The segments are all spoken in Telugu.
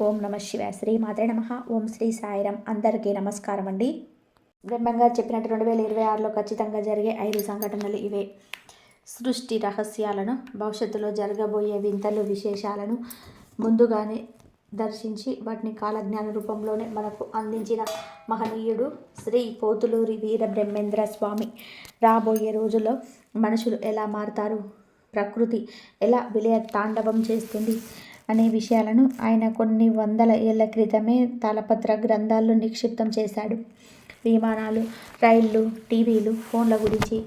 ఓం నమ శివాయ. శ్రీ మాత్రే నమః. ఓం శ్రీ సాయిరాం. అందరికీ నమస్కారం అండి. బ్రహ్మంగారు చెప్పినట్టు 2026లో ఖచ్చితంగా జరిగే 5 సంఘటనలు ఇవే. సృష్టి రహస్యాలను, భవిష్యత్తులో జరగబోయే వింతలు, విశేషాలను ముందుగానే దర్శించి వాటిని కాలజ్ఞాన రూపంలోనే మనకు అందించిన మహనీయుడు శ్రీ పోతులూరి వీర బ్రహ్మేంద్ర స్వామి. రాబోయే రోజుల్లో మనుషులు ఎలా మారతారు, ప్రకృతి ఎలా విలయ తాండవం చేస్తుంది అనే విషయాలను ఆయన కొన్ని వందల ఏళ్ల క్రితమే తాళపత్ర గ్రంథాల్లో నిక్షిప్తం చేశాడు. విమానాలు, రైళ్లు, టీవీలు, ఫోన్ల గురించి,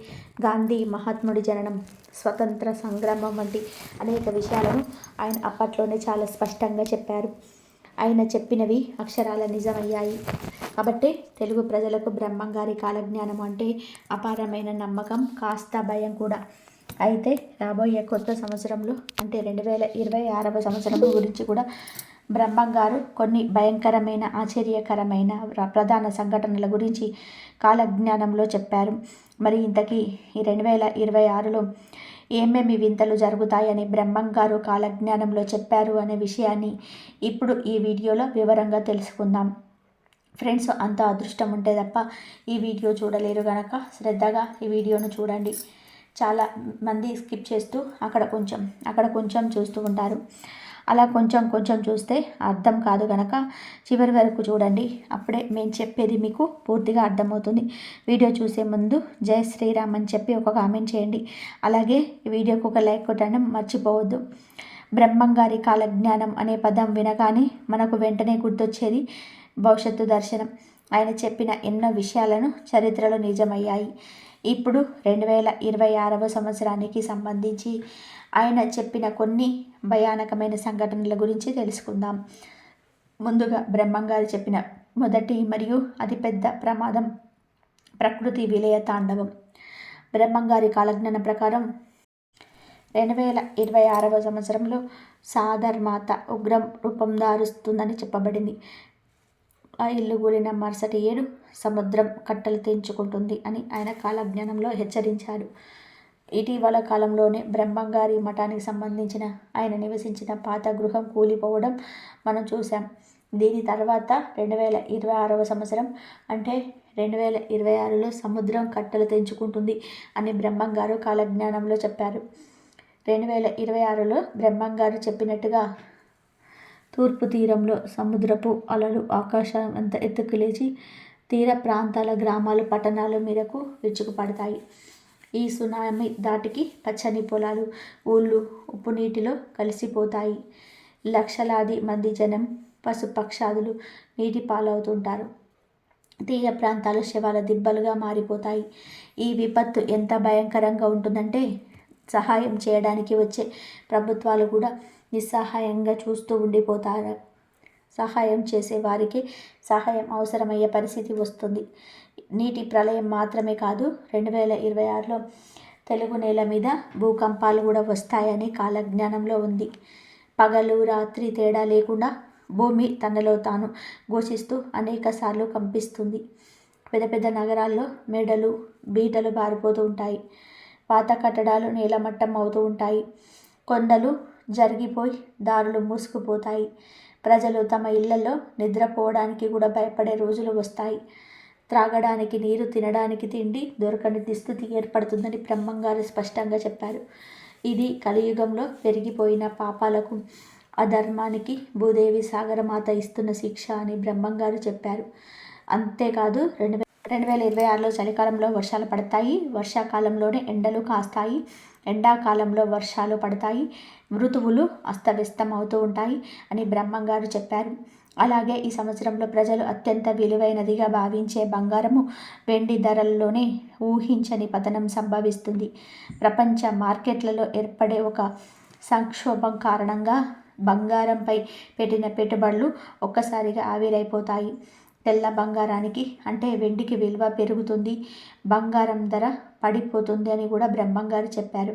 గాంధీ మహాత్ముడి జననం, స్వతంత్ర సంగ్రామం వంటి అనేక విషయాలను ఆయన అప్పట్లోనే చాలా స్పష్టంగా చెప్పారు. ఆయన చెప్పినవి అక్షరాల నిజమయ్యాయి. కాబట్టి తెలుగు ప్రజలకు బ్రహ్మంగారి కాలజ్ఞానం అంటే అపారమైన నమ్మకం, కాస్త భయం కూడా. అయితే రాబోయే కొత్త సంవత్సరంలో అంటే 2026వ సంవత్సరం గురించి కూడా బ్రహ్మంగారు కొన్ని భయంకరమైన, ఆశ్చర్యకరమైన ప్రధాన సంఘటనల గురించి కాలజ్ఞానంలో చెప్పారు. మరి ఇంతకీ ఈ 2026లో ఏమేమి వింతలు జరుగుతాయని బ్రహ్మంగారు కాలజ్ఞానంలో చెప్పారు అనే విషయాన్ని ఇప్పుడు ఈ వీడియోలో వివరంగా తెలుసుకుందాం. ఫ్రెండ్స్, అంత అదృష్టం ఉంటే తప్ప ఈ వీడియో చూడలేరు గనక శ్రద్ధగా ఈ వీడియోను చూడండి. చాలా మంది స్కిప్ చేస్తూ అక్కడ కొంచెం చూస్తూ ఉంటారు. అలా కొంచెం చూస్తే అర్థం కాదు గనక చివరి వరకు చూడండి. అప్పుడే మేము చెప్పేది మీకు పూర్తిగా అర్థమవుతుంది. వీడియో చూసే ముందు జై శ్రీరామ్ అని చెప్పి ఒక కామెంట్ చేయండి. అలాగే ఈ వీడియోకి ఒక లైక్ కొట్టడం మర్చిపోవద్దు. బ్రహ్మంగారి కాలజ్ఞానం అనే పదం వినగానే మనకు వెంటనే గుర్తొచ్చేది భవిష్యత్తు దర్శనం. ఆయన చెప్పిన ఎన్నో విషయాలను చరిత్రలో నిజమయ్యాయి. ఇప్పుడు 2026వ సంవత్సరానికి సంబంధించి ఆయన చెప్పిన కొన్ని భయానకమైన సంఘటనల గురించి తెలుసుకుందాం. ముందుగా బ్రహ్మంగారు చెప్పిన మొదటి మరియు అతిపెద్ద ప్రమాదం ప్రకృతి విలయ తాండవం. బ్రహ్మంగారి కాలజ్ఞానం ప్రకారం 2026వ సంవత్సరంలో సాగర్మాత ఉగ్రం రూపం దారుస్తుందని చెప్పబడింది. ఆ ఇల్లు కూలిన మరుసటి ఏడు సముద్రం కట్టలు తెంచుకుంటుంది అని ఆయన కాలజ్ఞానంలో హెచ్చరించాడు. ఇటీవల కాలంలోనే బ్రహ్మంగారి మఠానికి సంబంధించిన ఆయన నివసించిన పాత గృహం కూలిపోవడం మనం చూసాం. దీని తర్వాత 2026వ సంవత్సరం అంటే 2026లో సముద్రం కట్టలు తెంచుకుంటుంది అని బ్రహ్మంగారు కాలజ్ఞానంలో చెప్పారు. 2026లో బ్రహ్మంగారు చెప్పినట్టుగా తూర్పు తీరంలో సముద్రపు అలలు ఆకాశం అంత ఎత్తుకు లేచి తీర ప్రాంతాల గ్రామాలు, పట్టణాల మీదకు విరుచుకుపడతాయి. ఈ సునామీ ధాటికి పచ్చని పొలాలు, ఊళ్ళు ఉప్పు నీటిలో కలిసిపోతాయి. లక్షలాది మంది జనం, పశుపక్షాదులు నీటి పాలవుతుంటారు. తీర ప్రాంతాలు శవాల దిబ్బలుగా మారిపోతాయి. ఈ విపత్తు ఎంత భయంకరంగా ఉంటుందంటే సహాయం చేయడానికి వచ్చే ప్రభుత్వాలు కూడా నిస్సహాయంగా చూస్తూ ఉండిపోతారు. సహాయం చేసే వారికి సహాయం అవసరమయ్యే పరిస్థితి వస్తుంది. నీటి ప్రళయం మాత్రమే కాదు, 2026లో తెలుగు నేల మీద భూకంపాలు కూడా వస్తాయని కాలజ్ఞానంలో ఉంది. పగలు రాత్రి తేడా లేకుండా భూమి తనలో తాను ఘోషిస్తూ అనేకసార్లు కంపిస్తుంది. పెద్ద పెద్ద నగరాల్లో మేడలు, బీటలు బారిపోతూ ఉంటాయి. పాత కట్టడాలు నేలమట్టం అవుతూ ఉంటాయి. కొండలు జరిగిపోయి దారులు మూసుకుపోతాయి. ప్రజలు తమ ఇళ్లలో నిద్రపోవడానికి కూడా భయపడే రోజులు వస్తాయి. త్రాగడానికి నీరు, తినడానికి తిండి దొరకని దుస్థితి ఏర్పడుతుందని బ్రహ్మంగారు స్పష్టంగా చెప్పారు. ఇది కలియుగంలో పెరిగిపోయిన పాపాలకు, అధర్మానికి భూదేవి సాగరమాత ఇస్తున్న శిక్ష అని బ్రహ్మంగారు చెప్పారు. అంతేకాదు 2026లో చలికాలంలో వర్షాలు పడతాయి, వర్షాకాలంలోనే ఎండలు కాస్తాయి, ఎండాకాలంలో వర్షాలు పడతాయి, ఋతువులు అస్తవ్యస్తం అవుతూ ఉంటాయి అని బ్రహ్మంగారు చెప్పారు. అలాగే ఈ సంవత్సరంలో ప్రజలు అత్యంత విలువైనదిగా భావించే బంగారము, వెండి ధరల్లోనే ఊహించని పతనం సంభవిస్తుంది. ప్రపంచ మార్కెట్లలో ఏర్పడే ఒక సంక్షోభం కారణంగా బంగారంపై పెట్టిన పెట్టుబడులు ఒక్కసారిగా ఆవిరైపోతాయి. తెల్ల బంగారానికి అంటే వెండికి విలువ పెరుగుతుంది, బంగారం ధర పడిపోతుంది అని కూడా బ్రహ్మంగారు చెప్పారు.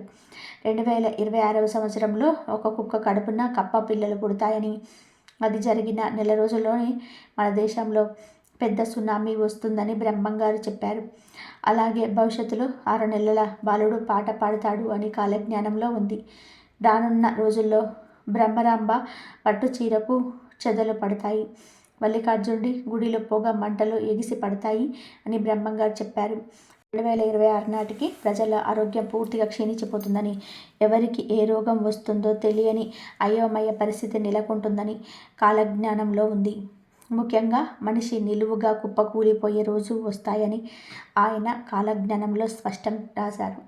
2026వ సంవత్సరంలో ఒక కుక్క కడుపున కప్ప పిల్లలు పుడతాయని, అది జరిగిన నెల రోజుల్లోనే మన దేశంలో పెద్ద సునామీ వస్తుందని బ్రహ్మంగారు చెప్పారు. అలాగే భవిష్యత్తులో 6 నెలల బాలుడు పాట పాడతాడు అని కాలజ్ఞానంలో ఉంది. రానున్న రోజుల్లో బ్రహ్మరాంబ పట్టు చీరకు చెదలు పడతాయి. మల్లికార్జునుడి గుడిలో పొగ మంటలు ఎగిసి పడతాయి అని బ్రహ్మంగారు చెప్పారు. 2026 నాటికి ప్రజల ఆరోగ్యం పూర్తిగా క్షీణించిపోతుందని, ఎవరికి ఏ రోగం వస్తుందో తెలియని అయోమయ పరిస్థితి నెలకొంటుందని కాలజ్ఞానంలో ఉంది. ముఖ్యంగా మనిషి నిలువుగా కుప్పకూలిపోయే రోజు వస్తాయని ఆయన కాలజ్ఞానంలో స్పష్టం రాశారు.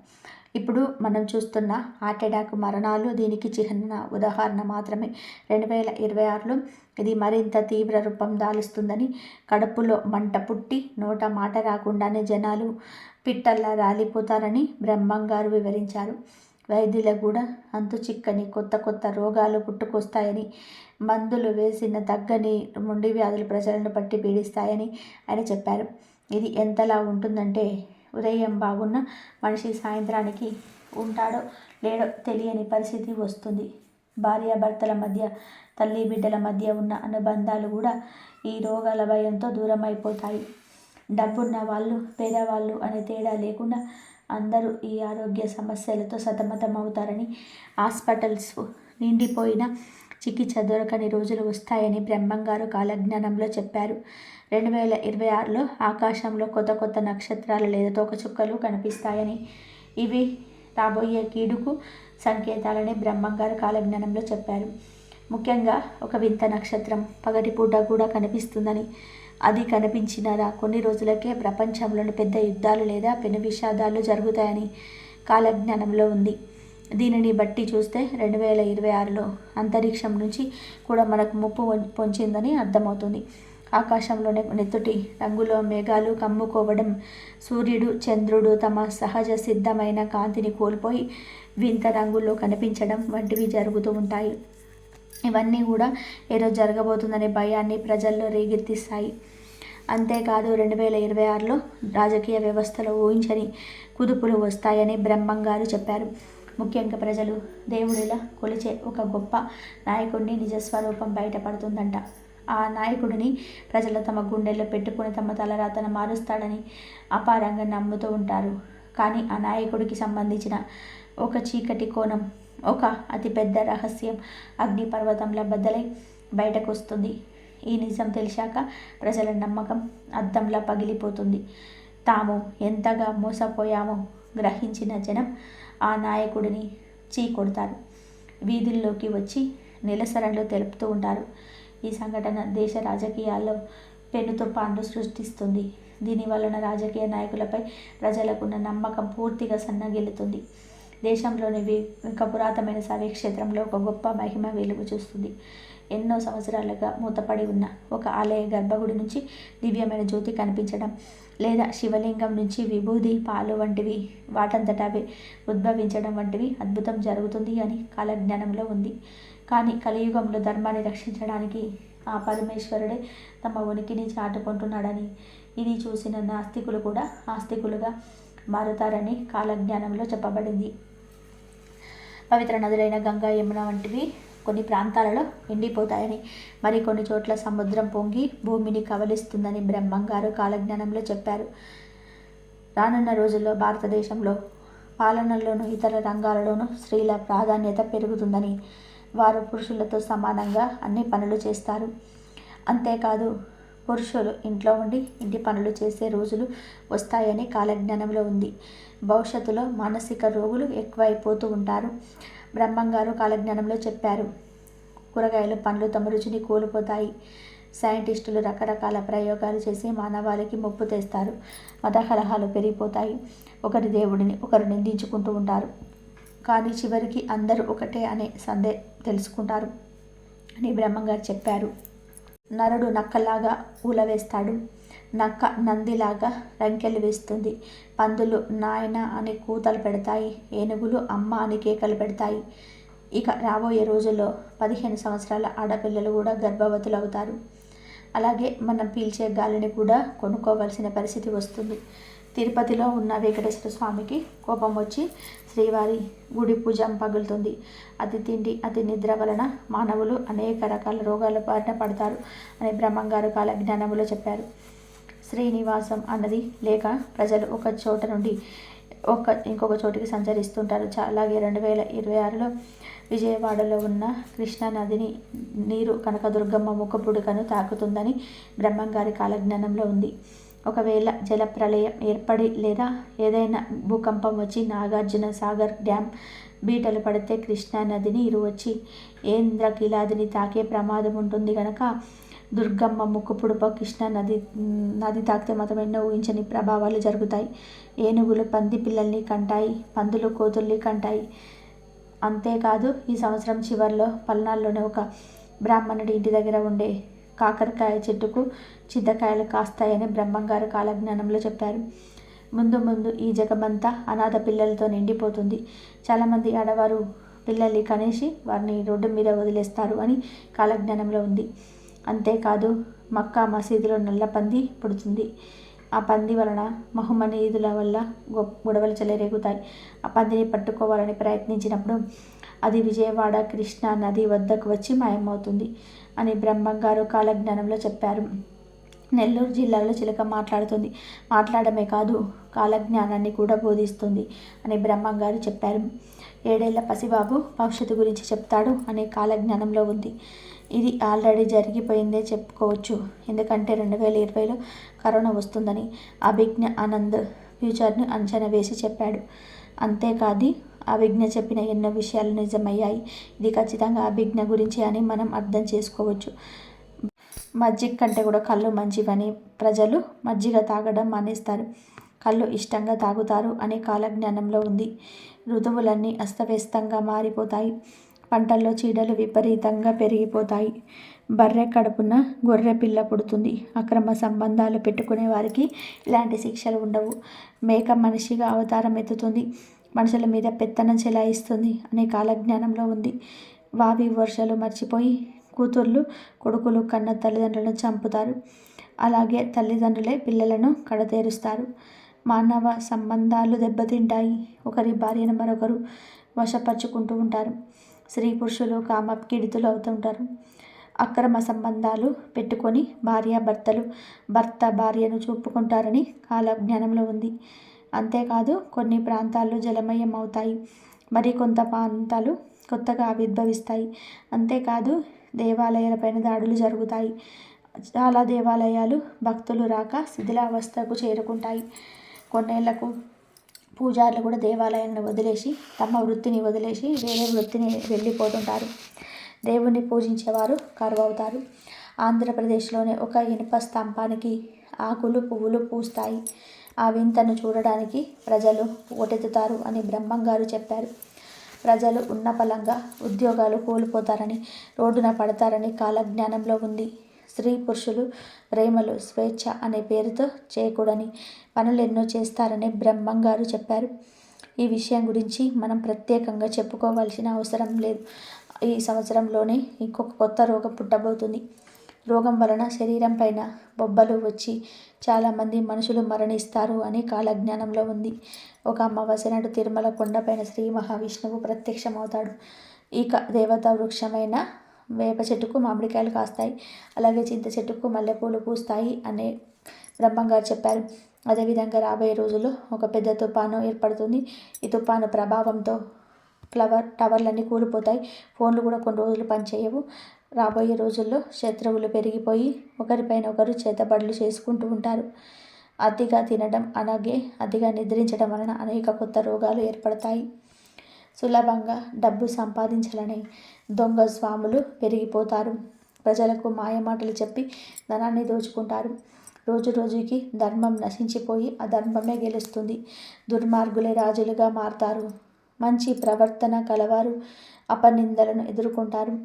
ఇప్పుడు మనం చూస్తున్న హార్ట్ అటాక్ మరణాలు దీనికి చిహ్న ఉదాహరణ మాత్రమే. 2026లో ఇది మరింత తీవ్ర రూపం దాలుస్తుందని, కడుపులో మంట పుట్టి నోట మాట రాకుండానే జనాలు పిట్టల్లా రాలిపోతారని బ్రహ్మంగారు వివరించారు. వైద్యులకు కూడా అంతు చిక్కని కొత్త రోగాలు పుట్టుకొస్తాయని, మందులు వేసిన తగ్గని మొండి వ్యాధులు ప్రజలను పట్టి పీడిస్తాయని ఆయన చెప్పారు. ఇది ఎంతలా ఉంటుందంటే, ఉదయం బాగున్న మనిషి సాయంత్రానికి ఉంటాడో లేడో తెలియని పరిస్థితి వస్తుంది. భార్యాభర్తల మధ్య, తల్లి బిడ్డల మధ్య ఉన్న అనుబంధాలు కూడా ఈ రోగాల భయంతో దూరం అయిపోతాయి. డబ్బున్న వాళ్ళు, పేదవాళ్ళు అనే తేడా లేకుండా అందరూ ఈ ఆరోగ్య సమస్యలతో సతమతం అవుతారని, హాస్పిటల్స్ నిండిపోయిన చికిత్స దొరకని రోజులు వస్తాయని బ్రహ్మంగారు కాలజ్ఞానంలో చెప్పారు. 2026లో ఆకాశంలో కొత్త నక్షత్రాలు లేదా తోకచుక్కలు కనిపిస్తాయని, ఇవి రాబోయే కీడుకు సంకేతాలని బ్రహ్మంగారు కాలజ్ఞానంలో చెప్పారు. ముఖ్యంగా ఒక వింత నక్షత్రం పగటిపూట కూడా కనిపిస్తుందని, అది కనిపించిన కొన్ని రోజులకే ప్రపంచంలోని పెద్ద యుద్ధాలు లేదా పెను విషాదాలు జరుగుతాయని కాలజ్ఞానంలో ఉంది. దీనిని బట్టి చూస్తే 2026లో అంతరిక్షం నుంచి కూడా మనకు ముప్పు పొంచిందని అర్థమవుతుంది. ఆకాశంలోనే నెత్తుటి రంగులో మేఘాలు కమ్ముకోవడం, సూర్యుడు చంద్రుడు తమ సహజ సిద్ధమైన కాంతిని కోల్పోయి వింత రంగుల్లో కనిపించడం వంటివి జరుగుతూ ఉంటాయి. ఇవన్నీ కూడా ఏదో జరగబోతుందనే భయాన్ని ప్రజల్లో రేకెత్తిస్తాయి. అంతేకాదు 2026లో రాజకీయ వ్యవస్థలో ఊహించని కుదుపులు వస్తాయని బ్రహ్మంగారు చెప్పారు. ముఖ్యంగా ప్రజలు దేవుడిలా కొలిచే ఒక గొప్ప నాయకుడిని నిజస్వరూపం బయటపడుతుందంట. ఆ నాయకుడిని ప్రజలు తమ గుండెల్లో పెట్టుకుని తమ తలరాతను మారుస్తాడని అపారంగా నమ్ముతూ ఉంటారు. కానీ ఆ నాయకుడికి సంబంధించిన ఒక చీకటి కోణం, ఒక అతిపెద్ద రహస్యం అగ్నిపర్వతంలా బద్దలై బయటకు వస్తుంది. ఈ నిజం తెలిసాక ప్రజల నమ్మకం అద్దంలా పగిలిపోతుంది. తాము ఎంతగా మోసపోయామో గ్రహించిన జనం ఆ నాయకుడిని చీకొడతారు. వీధుల్లోకి వచ్చి నిరసనలు తెలుపుతూ ఉంటారు. ఈ సంఘటన దేశ రాజకీయాల్లో పెను తుఫాన్లు సృష్టిస్తుంది. దీనివలన రాజకీయ నాయకులపై ప్రజలకున్న నమ్మకం పూర్తిగా సన్నగిల్లుతుంది. దేశంలోని ఒక పురాతనమైన శైవక్షేత్రంలో ఒక గొప్ప మహిమ వెలుగు చూస్తుంది. ఎన్నో సంవత్సరాలుగా మూతపడి ఉన్న ఒక ఆలయ గర్భగుడి నుంచి దివ్యమైన జ్యోతి కనిపించడం, లేదా శివలింగం నుంచి విభూది, పాలు వంటివి వాటంతటవే ఉద్భవించడం వంటివి అద్భుతం జరుగుతుంది అని కాలజ్ఞానంలో ఉంది. కానీ కలియుగంలో ధర్మాన్ని రక్షించడానికి ఆ పరమేశ్వరుడే తమ ఉనికిని చాటుకుంటున్నాడని, ఇది చూసిన నాస్తికులు కూడా ఆస్తికులుగా మారుతారని కాలజ్ఞానంలో చెప్పబడింది. పవిత్ర నదులైన గంగా, యమున వంటివి కొన్ని ప్రాంతాలలో ఎండిపోతాయని, మరికొన్ని చోట్ల సముద్రం పొంగి భూమిని కబలిస్తుందని బ్రహ్మంగారు కాలజ్ఞానంలో చెప్పారు. రానున్న రోజుల్లో భారతదేశంలో పాలనలోనూ ఇతర రంగాలలోనూ స్త్రీల ప్రాధాన్యత పెరుగుతుందని, వారు పురుషులతో సమానంగా అన్ని పనులు చేస్తారు. అంతేకాదు, పురుషులు ఇంట్లో ఉండి ఇంటి పనులు చేసే రోజులు వస్తాయని కాలజ్ఞానంలో ఉంది. భవిష్యత్తులో మానసిక రోగులు ఎక్కువైపోతూ ఉంటారు. బ్రహ్మంగారు కాలజ్ఞానంలో చెప్పారు. కూరగాయలు, పండ్లు తమ రుచిని కోల్పోతాయి. సైంటిస్టులు రకరకాల ప్రయోగాలు చేసి మానవాళికి ముప్పు తెస్తారు. మత కలహాలు పెరిగిపోతాయి. ఒకరి దేవుడిని ఒకరు నిందించుకుంటూ ఉంటారు. కానీ చివరికి అందరూ ఒకటే అనే సందే తెలుసుకుంటారు అని బ్రహ్మంగారు చెప్పారు. నరుడు నక్కలాగా ఊలవేస్తాడు. నక్క నందిలాగా రంకెలు వేస్తుంది. పందులు నాయన అని కూతలు పెడతాయి. ఏనుగులు అమ్మ అని కేకలు పెడతాయి. ఇక రాబోయే రోజుల్లో 15 సంవత్సరాల ఆడపిల్లలు కూడా గర్భవతులు అవుతారు. అలాగే మనం పీల్చే గాలిని కూడా కొనుక్కోవలసిన పరిస్థితి వస్తుంది. తిరుపతిలో ఉన్న వెంకటేశ్వర స్వామికి కోపం వచ్చి శ్రీవారి గుడి పూజం పగులుతుంది. అతి తిండి, అతి నిద్ర వలన మానవులు అనేక రకాల రోగాల బారిన పడతారు అని బ్రహ్మంగారు కాలజ్ఞానంలో చెప్పారు. శ్రీనివాసం అన్నది లేక ప్రజలు ఒక చోట నుండి ఇంకొక చోటికి సంచరిస్తుంటారు. అలాగే 2026లో విజయవాడలో ఉన్న కృష్ణా నదిని నీరు కనకదుర్గమ్మ ముఖపుడుకను తాకుతుందని బ్రహ్మంగారి కాలజ్ఞానంలో ఉంది. ఒకవేళ జలప్రళయం ఏర్పడి లేదా ఏదైనా భూకంపం వచ్చి నాగార్జున సాగర్ డ్యామ్ బీటలు పడితే కృష్ణా నది నీరు వచ్చి ఇంద్రకీలాదిని తాకే ప్రమాదం ఉంటుంది కనుక దుర్గమ్మ ముక్కుపుడుప కృష్ణా నది తాకితే మాత్రం ఎన్నో ఊహించని ప్రభావాలు జరుగుతాయి. ఏనుగులు పంది పిల్లల్ని కంటాయి, పందులు కోతుల్ని కంటాయి. అంతేకాదు ఈ సంవత్సరం చివరిలో పల్నాడులోనే ఒక బ్రాహ్మణుడి ఇంటి దగ్గర ఉండే కాకరకాయ చెట్టుకు చింతకాయలు కాస్తాయని బ్రహ్మంగారు కాలజ్ఞానంలో చెప్పారు. ముందు ఈ జగమంతా అనాథ పిల్లలతో నిండిపోతుంది. చాలామంది ఆడవారు పిల్లల్ని కనేసి వారిని రోడ్డు మీద వదిలేస్తారు అని కాలజ్ఞానంలో ఉంది. అంతేకాదు మక్కా మసీదులో నల్ల పంది పుడుతుంది. ఆ పంది వలన మహమ్మనీయుల వల్ల గొడవలు చెలరేగుతాయి. ఆ పందిని పట్టుకోవాలని ప్రయత్నించినప్పుడు అది విజయవాడ కృష్ణా నది వద్దకు వచ్చి మాయమవుతుంది అని బ్రహ్మంగారు కాలజ్ఞానంలో చెప్పారు. నెల్లూరు జిల్లాలో చిలక మాట్లాడుతుంది. మాట్లాడమే కాదు కాలజ్ఞానాన్ని కూడా బోధిస్తుంది అని బ్రహ్మంగారు చెప్పారు. 7 ఏళ్ల పసిబాబు భవిష్యత్తు గురించి చెప్తాడు అనే కాలజ్ఞానంలో ఉంది. ఇది ఆల్రెడీ జరిగిపోయిందే చెప్పుకోవచ్చు. ఎందుకంటే 2020లో కరోనా వస్తుందని అభిజ్ఞ ఆనంద్ ఫ్యూచర్ను అంచనా వేసి చెప్పాడు. అంతేకాదు అభిజ్ఞ చెప్పిన ఎన్నో విషయాలు నిజమయ్యాయి. ఇది ఖచ్చితంగా అభిజ్ఞ గురించి అని మనం అర్థం చేసుకోవచ్చు. మజ్జిగ కంటే కూడా కళ్ళు మంచివని ప్రజలు మజ్జిగ తాగడం మానేస్తారు, కళ్ళు ఇష్టంగా తాగుతారు అనే కాలజ్ఞానంలో ఉంది. ఋతువులన్నీ అస్తవ్యస్తంగా మారిపోతాయి. పంటల్లో చీడలు విపరీతంగా పెరిగిపోతాయి. బర్రె కడుపున గొర్రె పిల్ల పుడుతుంది. అక్రమ సంబంధాలు పెట్టుకునే వారికి ఇలాంటి శిక్షలు ఉండవు. మేక మనిషిగా అవతారం ఎత్తుతుంది, మనుషుల మీద పెత్తనం చెలాయిస్తుంది అనే కాలజ్ఞానంలో ఉంది. వావి వర్షాలు మర్చిపోయి కూతుర్లు కొడుకులు కన్న తల్లిదండ్రులను చంపుతారు. అలాగే తల్లిదండ్రులే పిల్లలను కడతేరుస్తారు. మానవ సంబంధాలు దెబ్బతింటాయి. ఒకరి భార్యను మరొకరు వశపరుచుకుంటూ ఉంటారు. స్త్రీ పురుషులు కామపీడితులు అవుతుంటారు. అక్రమ సంబంధాలు పెట్టుకొని భార్యాభర్తలు భర్త భార్యను చూపుకుంటారని కాలజ్ఞానంలో ఉంది. అంతేకాదు కొన్ని ప్రాంతాలు జలమయం అవుతాయి, మరికొంత ప్రాంతాలు కొత్తగా ఆవిర్భవిస్తాయి. అంతేకాదు దేవాలయాలపైన దాడులు జరుగుతాయి. చాలా దేవాలయాలు భక్తులు రాక శిథిలావస్థకు చేరుకుంటాయి. కొన్నేళ్లకు పూజారులు కూడా దేవాలయాన్ని వదిలేసి తమ వృత్తిని వదిలేసి వేరే వృత్తిని వెళ్ళిపోతుంటారు. దేవుణ్ణి పూజించేవారు కరువవుతారు. ఆంధ్రప్రదేశ్లోనే ఒక ఇనుప స్తంభానికి ఆకులు పువ్వులు పూస్తాయి. ఆ వింతను చూడడానికి ప్రజలు ఓటెత్తుతారు అని బ్రహ్మంగారు చెప్పారు. ప్రజలు ఉన్నపళంగా ఉద్యోగాలు కోల్పోతారని, రోడ్డున పడతారని కాలజ్ఞానంలో ఉంది. స్త్రీ పురుషులు ప్రేమలు స్వేచ్ఛ అనే పేరుతో చేయకూడని పనులెన్నో చేస్తారని బ్రహ్మంగారు చెప్పారు. ఈ విషయం గురించి మనం ప్రత్యేకంగా చెప్పుకోవాల్సిన అవసరం లేదు. ఈ సంవత్సరంలోనే ఇంకొక కొత్త రోగం పుట్టబోతుంది. రోగం వలన శరీరం పైన బొబ్బలు వచ్చి చాలామంది మనుషులు మరణిస్తారు అని కాలజ్ఞానంలో ఉంది. ఒక అమావాస్య నాడు తిరుమల కొండపైన శ్రీ మహావిష్ణువు ప్రత్యక్షమవుతాడు. ఇక దేవతా వృక్షమైన వేప చెట్టుకు మామిడికాయలు కాస్తాయి, అలాగే చింత చెట్టుకు మల్లెపూలు పూస్తాయి అనే బ్రహ్మంగారు చెప్పారు. అదేవిధంగా రాబోయే రోజుల్లో ఒక పెద్ద తుఫాను ఏర్పడుతుంది. ఈ తుఫాను ప్రభావంతో టవర్లన్నీ కూలిపోతాయి. ఫోన్లు కూడా కొన్ని రోజులు పనిచేయవు. రాబోయే రోజుల్లో శత్రువులు పెరిగిపోయి ఒకరిపైన ఒకరు చేతబడులు చేసుకుంటూ ఉంటారు. అతిగా తినడం అలాగే అతిగా నిద్రించడం వలన అనేక కొత్త రోగాలు ఏర్పడతాయి. సులభంగా డబ్బు సంపాదించాలని దొంగ స్వాములు పెరిగిపోతారు. ప్రజలకు మాయమాటలు చెప్పి ధనాన్ని దోచుకుంటారు. రోజు రోజుకి ధర్మం నశించిపోయి అధర్మమే గెలుస్తుంది. దుర్మార్గులే రాజులుగా మారతారు. మంచి ప్రవర్తన కలవారు అపనిందలను ఎదుర్కొంటారు.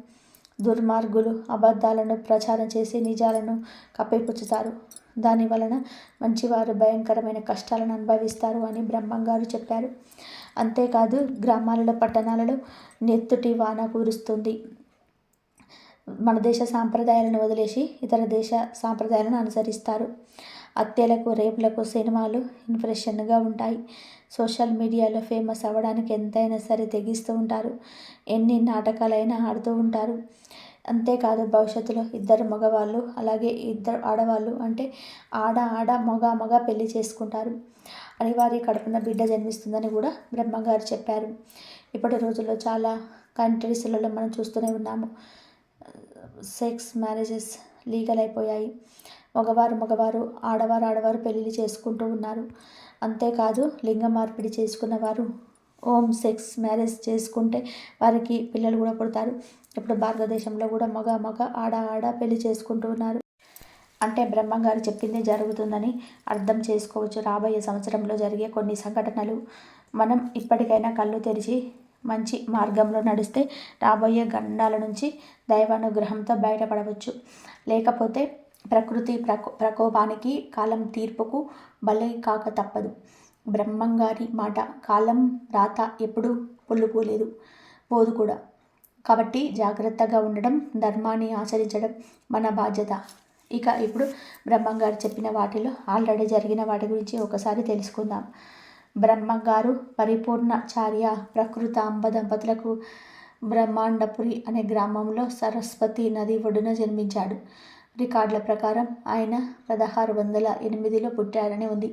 దుర్మార్గులు అబద్ధాలను ప్రచారం చేసి నిజాలను కప్పిపుచ్చుతారు. దాని వలన మంచివారు భయంకరమైన కష్టాలను అనుభవిస్తారు అని బ్రహ్మంగారు చెప్పారు. అంతేకాదు గ్రామాలలో పట్టణాలలో నెత్తుటి వాన కురుస్తుంది. మన దేశ సాంప్రదాయాలను వదిలేసి ఇతర దేశ సాంప్రదాయాలను అనుసరిస్తారు. హత్యలకు రేపులకు సినిమాలు ఇన్స్పిరేషన్గా ఉంటాయి. సోషల్ మీడియాలో ఫేమస్ అవ్వడానికి ఎంతైనా సరే తెగిస్తూ ఉంటారు. ఎన్ని నాటకాలైనా ఆడుతూ ఉంటారు. అంతేకాదు భవిష్యత్తులో 2 మగవాళ్ళు అలాగే 2 ఆడవాళ్ళు అంటే ఆడ మగ పెళ్లి చేసుకుంటారు. అనివార్య కడుపున బిడ్డ జన్మిస్తుందని కూడా బ్రహ్మంగారు చెప్పారు. ఇప్పటి రోజుల్లో చాలా కంట్రీస్లలో మనం చూస్తూనే ఉన్నాము. సెక్స్ మ్యారేజెస్ లీగల్ అయిపోయాయి. మగవారు ఆడవారు పెళ్ళిళ్ళు చేసుకుంటూ ఉన్నారు. అంతేకాదు లింగ మార్పిడి చేసుకున్న వారు హోమ్ సెక్స్ మ్యారేజ్ చేసుకుంటే వారికి పిల్లలు కూడా పుడతారు. ఇప్పుడు భారతదేశంలో కూడా మగ ఆడ పెళ్లి చేసుకుంటూ ఉన్నారు. అంటే బ్రహ్మంగారు చెప్పింది జరుగుతుందని అర్థం చేసుకోవచ్చు. రాబోయే సంవత్సరంలో జరిగే కొన్ని సంఘటనలు మనం ఇప్పటికైనా కళ్ళు తెరిచి మంచి మార్గంలో నడిస్తే రాబోయే గండాల నుంచి దైవానుగ్రహంతో బయటపడవచ్చు. లేకపోతే ప్రకృతి ప్రకోపానికి, కాలం తీర్పుకు బలి కాక తప్పదు. బ్రహ్మంగారి మాట, కాలం రాత ఎప్పుడు పోదు కూడా. కాబట్టి జాగ్రత్తగా ఉండడం, ధర్మాన్ని ఆచరించడం మన బాధ్యత. ఇప్పుడు బ్రహ్మంగారు చెప్పిన వాటిలో ఆల్రెడీ జరిగిన వాటి గురించి ఒకసారి తెలుసుకుందాం. బ్రహ్మంగారు పరిపూర్ణాచార్య ప్రకృతాంబ దంపతులకు బ్రహ్మాండపురి అనే గ్రామంలో సరస్వతి నది ఒడ్డున జన్మించాడు. రికార్డుల ప్రకారం ఆయన 1608లో పుట్టారని ఉంది.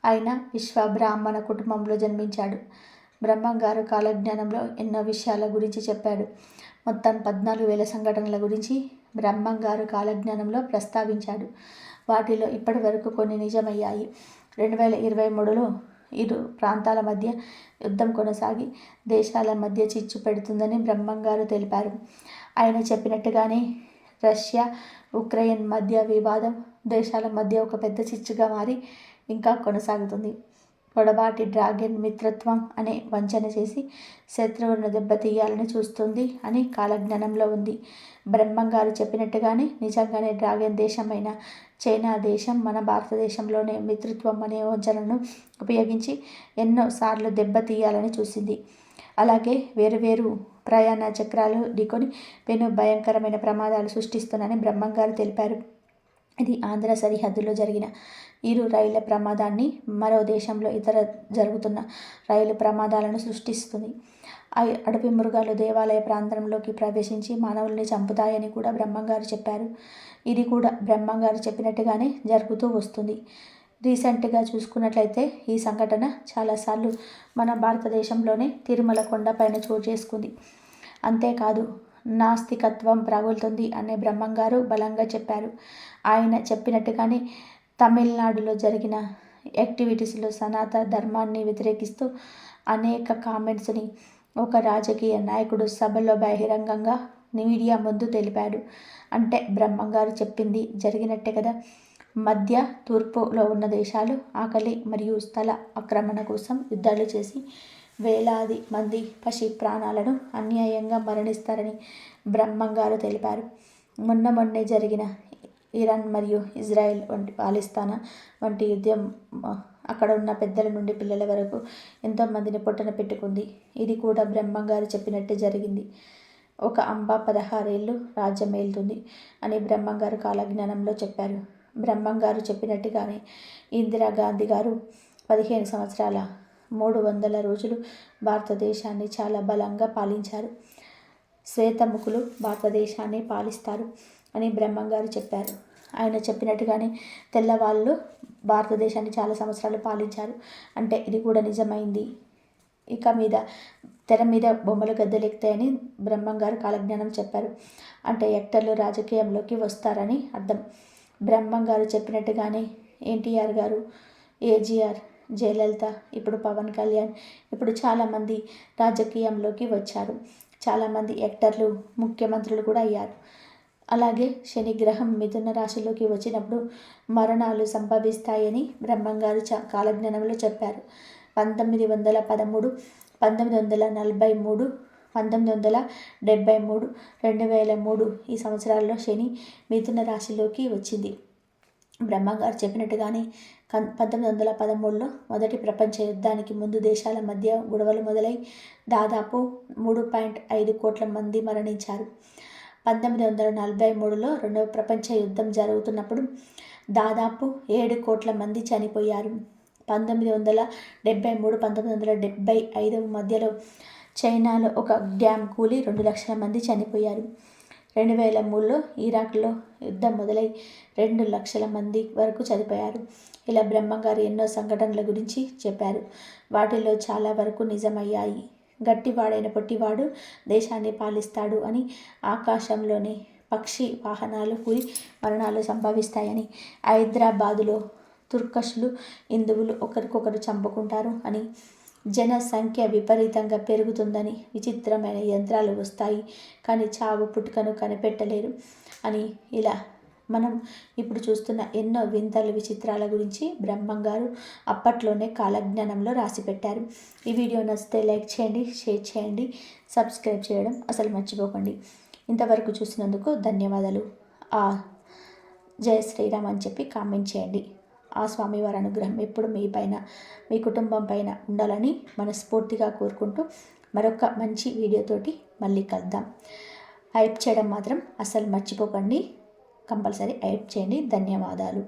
ఆయన విశ్వబ్రాహ్మణ కుటుంబంలో జన్మించాడు. బ్రహ్మంగారు కాలజ్ఞానంలో ఎన్నో విషయాల గురించి చెప్పాడు. మొత్తం 14,000 సంఘటనల గురించి బ్రహ్మంగారు కాలజ్ఞానంలో ప్రస్తావించాడు. వాటిలో ఇప్పటి వరకు కొన్ని నిజమయ్యాయి. 2023లో ఇరు ప్రాంతాల మధ్య యుద్ధం కొనసాగి దేశాల మధ్య చిచ్చు పెడుతుందని బ్రహ్మంగారు తెలిపారు. ఆయన చెప్పినట్టుగానే రష్యా ఉక్రెయిన్ మధ్య వివాదం దేశాల మధ్య ఒక పెద్ద చిచ్చుగా మారి ఇంకా కొనసాగుతుంది. పొడబాటి డ్రాగన్ మిత్రత్వం అనే వంచన చేసి శత్రువులను దెబ్బతీయాలని చూస్తుంది అని కాలజ్ఞానంలో ఉంది. బ్రహ్మంగారు చెప్పినట్టుగానే నిజంగానే డ్రాగన్ దేశమైన చైనా దేశం మన భారతదేశంలోనే మిత్రత్వం అనే వంచనను ఉపయోగించి ఎన్నోసార్లు దెబ్బతీయాలని చూసింది. అలాగే వేరు ప్రయాణ చక్రాలు ఢీకొని పెను భయంకరమైన ప్రమాదాలు సృష్టిస్తుందని బ్రహ్మంగారు తెలిపారు. ఇది ఆంధ్ర సరిహద్దులో జరిగిన ఇరు రైళ్ల ప్రమాదాన్ని, మరో దేశంలో ఇతర జరుగుతున్న రైలు ప్రమాదాలను సృష్టిస్తుంది. అడవి మృగాలు దేవాలయ ప్రాంతంలోకి ప్రవేశించి మానవుల్ని చంపుతాయని కూడా బ్రహ్మంగారు చెప్పారు. ఇది కూడా బ్రహ్మంగారు చెప్పినట్టుగానే జరుగుతూ వస్తుంది. రీసెంట్గా చూసుకున్నట్లయితే ఈ సంఘటన చాలాసార్లు మన భారతదేశంలోనే తిరుమల కొండపైన చోటు చేసుకుంది. అంతేకాదు నాస్తికత్వం ప్రబలుతుంది అనే బ్రహ్మంగారు బలంగా చెప్పారు. ఆయన చెప్పినట్టుగానే తమిళనాడులో జరిగిన యాక్టివిటీస్లో సనాతన ధర్మాన్ని వ్యతిరేకిస్తూ అనేక కామెంట్స్ని ఒక రాజకీయ నాయకుడు సభలో బహిరంగంగా మీడియా ముందు తెలిపాడు. అంటే బ్రహ్మంగారు చెప్పింది జరిగినట్టే కదా. మధ్య తూర్పులో ఉన్న దేశాలు ఆకలి మరియు స్థల ఆక్రమణ కోసం యుద్ధాలు చేసి వేలాది మంది పసి ప్రాణాలను అన్యాయంగా మరణిస్తారని బ్రహ్మంగారు తెలిపారు. మొన్నే జరిగిన ఇరాన్ మరియు ఇజ్రాయెల్ పాలస్తీనా వంటి యుద్ధం అక్కడ ఉన్న పెద్దల నుండి పిల్లల వరకు ఎంతోమందిని పొట్టన పెట్టుకుంది. ఇది కూడా బ్రహ్మంగారు చెప్పినట్టే జరిగింది. ఒక అంబ 16 ఏళ్ళు రాజ్యం ఏలుతుంది అని బ్రహ్మంగారు కాలజ్ఞానంలో చెప్పారు. బ్రహ్మంగారు చెప్పినట్టుగానే ఇందిరాగాంధీ గారు 15 సంవత్సరాల 300 రోజులు భారతదేశాన్ని చాలా బలంగా పాలించారు. శ్వేతముఖులు భారతదేశాన్ని పాలిస్తారు అని బ్రహ్మంగారు చెప్పారు. ఆయన చెప్పినట్టుగానే తెల్లవాళ్ళు భారతదేశాన్ని చాలా సంవత్సరాలు పాలించారు. అంటే ఇది కూడా నిజమైంది. తెర మీద బొమ్మలు గద్దెలెక్కుతాయని బ్రహ్మంగారు కాలజ్ఞానం చెప్పారు. అంటే యాక్టర్లు రాజకీయంలోకి వస్తారని అర్థం. బ్రహ్మంగారు చెప్పినట్టుగానే ఎన్టీఆర్ గారు, ఏజీఆర్, జయలలిత, ఇప్పుడు పవన్ కళ్యాణ్, ఇప్పుడు చాలామంది రాజకీయంలోకి వచ్చారు. చాలామంది యాక్టర్లు ముఖ్యమంత్రులు కూడా అయ్యారు. అలాగే శనిగ్రహం మిథున రాశిలోకి వచ్చినప్పుడు మరణాలు సంభవిస్తాయని బ్రహ్మంగారు కాలజ్ఞానంలో చెప్పారు. 1913, 1943, 1973, 2003 ఈ సంవత్సరాల్లో శని మిథున రాశిలోకి వచ్చింది. బ్రహ్మంగారు చెప్పినట్టుగానే 1913లో మొదటి ప్రపంచ యుద్ధానికి ముందు దేశాల మధ్య గొడవలు మొదలై దాదాపు 3.5 కోట్ల మంది మరణించారు. 1943లో రెండవ ప్రపంచ యుద్ధం జరుగుతున్నప్పుడు దాదాపు 7 కోట్ల మంది చనిపోయారు. 1973, 1975 మధ్యలో చైనాలో ఒక డ్యామ్ కూలి 2 లక్షల మంది చనిపోయారు. 2003లో ఇరాక్లో యుద్ధం మొదలై 2 లక్షల మంది వరకు చనిపోయారు. ఇలా బ్రహ్మంగారు ఎన్నో సంఘటనల గురించి చెప్పారు. వాటిల్లో చాలా వరకు నిజమయ్యాయి. గట్టివాడైన పొట్టివాడు దేశాన్ని పాలిస్తాడు అని, ఆకాశంలోని పక్షి వాహనాలు కూలి మరణాలు సంభవిస్తాయని, హైదరాబాదులో తుర్కష్లు హిందువులు ఒకరికొకరు చంపుకుంటారు అని, జనసంఖ్య విపరీతంగా పెరుగుతుందని, విచిత్రమైన యంత్రాలు వస్తాయి కానీ చావు పుట్టుకను కనిపెట్టలేరు అని, ఇలా మనం ఇప్పుడు చూస్తున్న ఎన్నో వింతలు విచిత్రాల గురించి బ్రహ్మంగారు అప్పట్లోనే కాలజ్ఞానంలో రాసిపెట్టారు. ఈ వీడియో నచ్చితే లైక్ చేయండి, షేర్ చేయండి, సబ్స్క్రైబ్ చేయడం అసలు మర్చిపోకండి. ఇంతవరకు చూసినందుకు ధన్యవాదాలు. జై శ్రీరామ్ అని చెప్పి కామెంట్ చేయండి. ఆ స్వామివారి అనుగ్రహం ఎప్పుడు మీ పైన, మీ కుటుంబం పైన ఉండాలని మనస్ఫూర్తిగా కోరుకుంటూ మరొక మంచి వీడియోతోటి మళ్ళీ కలుద్దాం. హైప్ చేయడం మాత్రం అసలు మర్చిపోకండి. కంపల్సరీ హైప్ చేయండి. ధన్యవాదాలు.